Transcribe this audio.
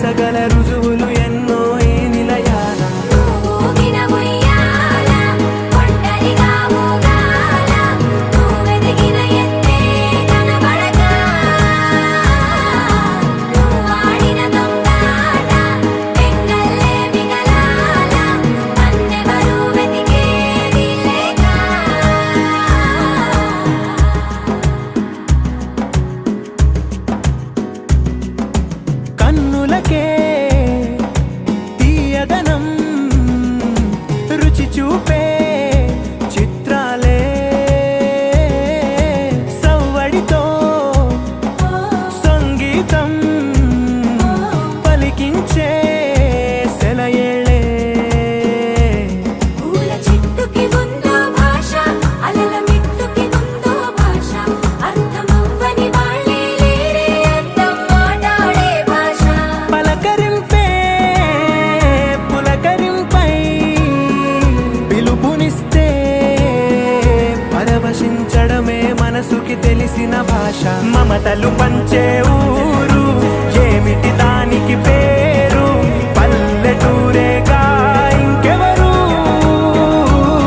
వరుసగల రుజువులు ఎన్నో ఈ నిలయాల. కన్నులకే తీయదనం రుచి చూపే చిత్రాలే సవ్వడితో సంగీతం పలికించే సెలయేళే. పూల చెట్టుకి ఉందో భాష, అలల మిట్టుకి ఉందో భాష, అర్థమవ్వని వాళ్ళే లేరే అర్థం మాట్లాడే భాష. పలకరింపే పులకరింపై పిలుపునిస్తే పరవశించడమే మనసుకి తెలిసిన భాష. మమతలు పంచే ఊరు ఏమిటి